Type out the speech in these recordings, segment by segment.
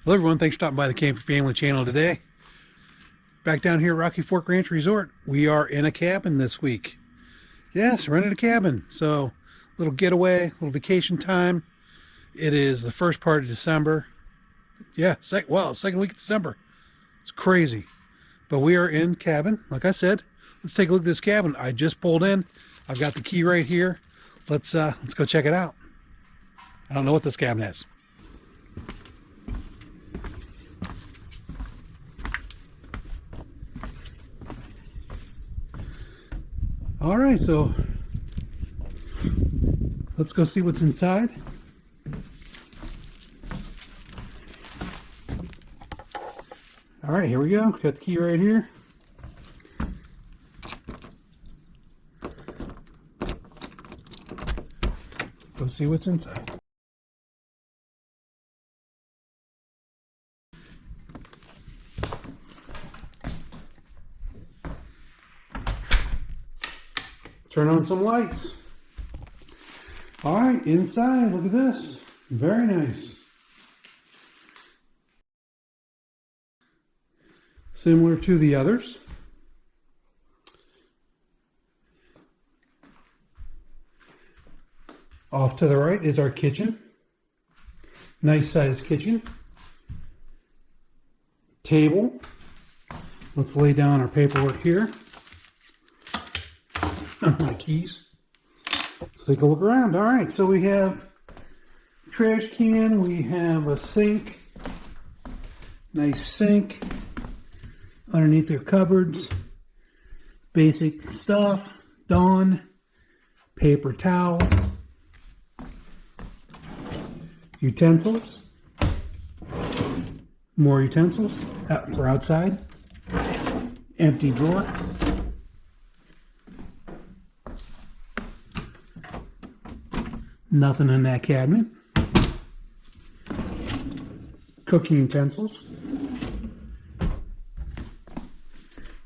Hello everyone, thanks for stopping by the Camping Family channel today. Back down here at Rocky Fork Ranch Resort. We are in a cabin this week. Yes, rented a cabin. So, little getaway, little vacation time. It is the first part of December. Yeah, second week of December. It's crazy. But we are in cabin, like I said. Let's take a look at this cabin. I just pulled in. I've got the key right here. Let's go check it out. I don't know what this cabin is. All right, so let's go see what's inside. All right, here we go. Got the key right here. Go see what's inside. Turn on some lights. All right, inside, look at this. Very nice. Similar to the others. Off to the right is our kitchen. Nice sized kitchen. Table. Let's lay down our paperwork here. My keys. Let's take a look around. All right, so we have a trash can, we have a sink, nice sink underneath your cupboards, basic stuff, Dawn, paper towels, utensils, more utensils for outside, empty drawer. Nothing in that cabinet. Cooking utensils.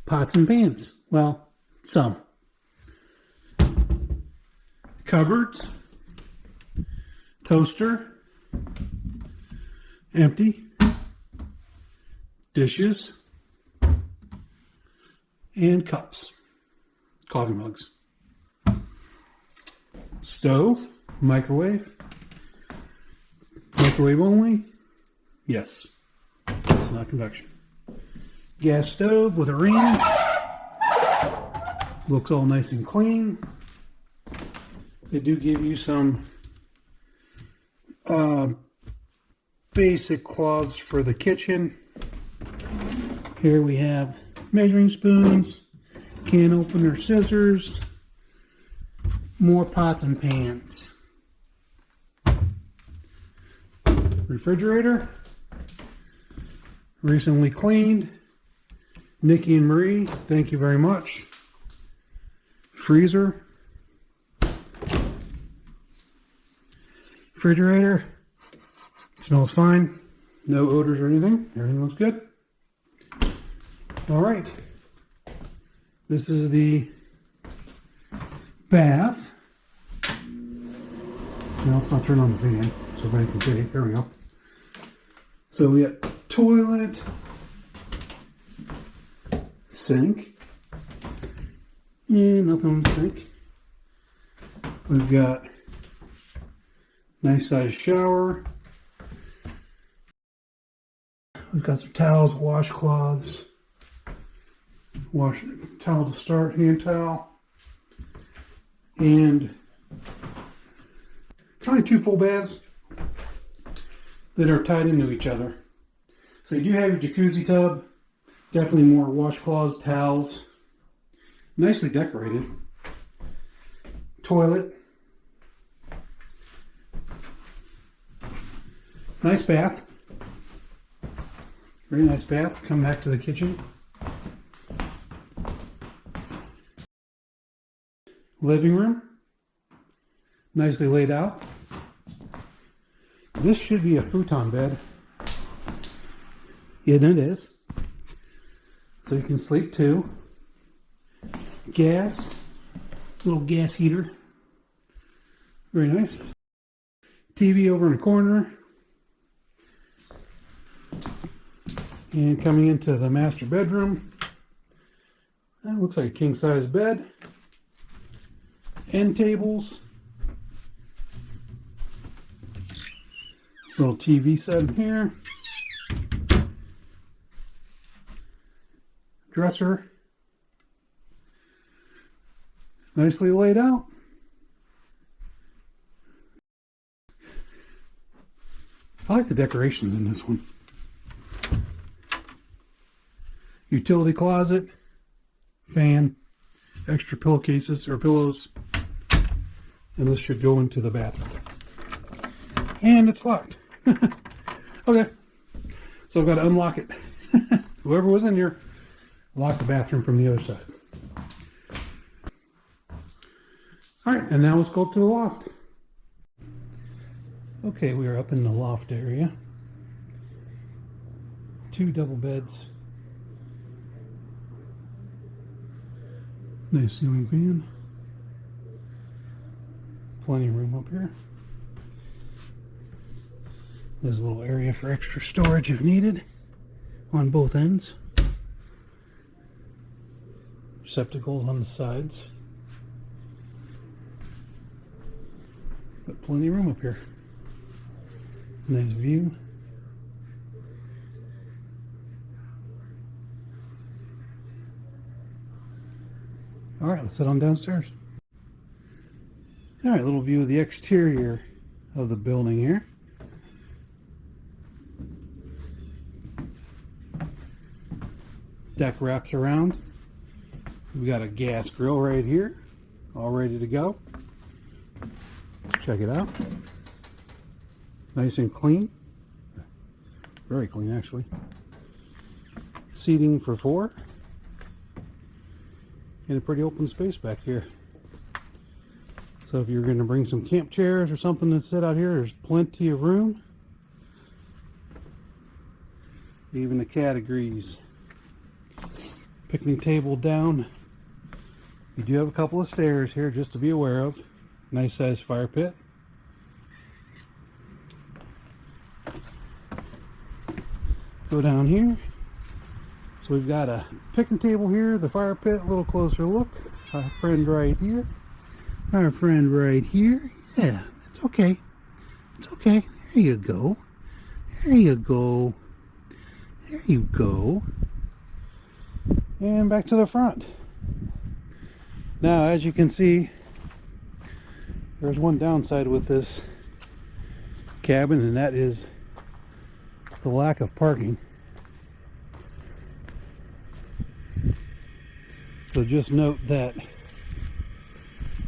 Pots and pans. Well, some. Cupboards. Toaster. Empty. Dishes. And cups. Coffee mugs. Stove. Microwave. Microwave only. Yes. It's not convection. Gas stove with a range. Looks all nice and clean. They do give you some basic cloths for the kitchen. Here we have measuring spoons, can opener, scissors, more pots and pans. Refrigerator, recently cleaned. Nikki and Marie, thank you very much. Freezer, refrigerator, smells fine. No odors or anything. Everything looks good. All right, this is the bath. Now let's not turn on the fan so everybody can see. There we go. So we got toilet, sink, and nothing on the sink. We've got nice sized shower. We've got some towels, washcloths, towel to start, hand towel, and kind of two full baths that are tied into each other. So you do have your jacuzzi tub, definitely more washcloths, towels, nicely decorated. Toilet, nice bath, very nice bath. Come back to the kitchen. Living room, nicely laid out. This should be a futon bed. Yeah, it is. So you can sleep too. Gas, little gas heater. Very nice. TV over in the corner. And coming into the master bedroom, that looks like a king-size bed, end tables, little TV set in here, dresser, nicely laid out. I like the decorations in this one. Utility closet, fan, extra pillowcases or pillows, and this should go into the bathroom. And it's locked. Okay, so I've got to unlock it. Whoever was in here, lock the bathroom from the other side. All right, and now let's go to the loft. Okay, we are up in the loft area. 2 double beds. Nice ceiling fan. Plenty of room up here. There's a little area for extra storage if needed on both ends. Receptacles on the sides. But plenty of room up here. Nice view. All right, let's head on downstairs. All right, little view of the exterior of the building here. Deck wraps around. We got a gas grill right here, all ready to go. Check it out. Nice and clean. Very clean, actually. Seating for 4. And a pretty open space back here. So if you're going to bring some camp chairs or something to sit out here, there's plenty of room. Even the cat agrees. Picnic table down. You do have a couple of stairs here just to be aware of. Nice sized fire pit. Go down here. So we've got a picnic table here, the fire pit, a little closer look. Our friend right here. Our friend right here. Yeah, it's okay. It's okay. There you go. There you go. There you go. And back to the front. Now, as you can see, there's one downside with this cabin, and that is the lack of parking. So just note that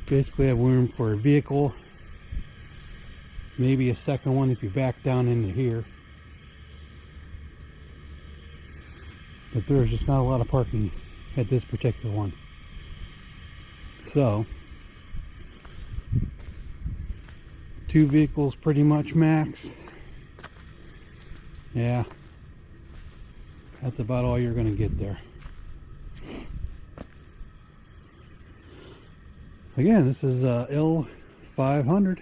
basically I have room for a vehicle, maybe a second one if you back down into here. But there's just not a lot of parking at this particular one. So 2 vehicles pretty much max. Yeah, that's about all you're going to get there. Again, this is L500,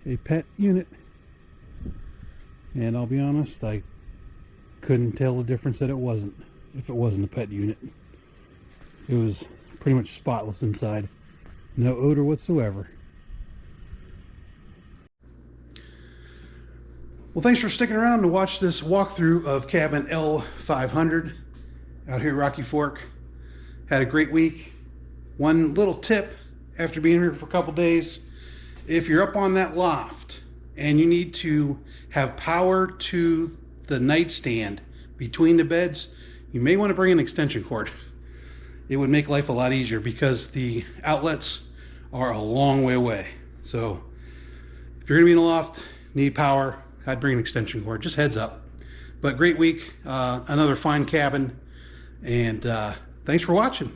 a pet unit, and I'll be honest, I couldn't tell the difference that it wasn't, if it wasn't a pet unit. It was pretty much spotless inside, no odor whatsoever. Well, thanks for sticking around to watch this walkthrough of cabin L500 out here at Rocky Fork. Had a great week. One little tip after being here for a couple days: if you're up on that loft and you need to have power to the nightstand between the beds, you may want to bring an extension cord. It would make life a lot easier because the outlets are a long way away. So if you're gonna be in a loft, need power, I'd bring an extension cord, just heads up. But great week, another fine cabin, and thanks for watching.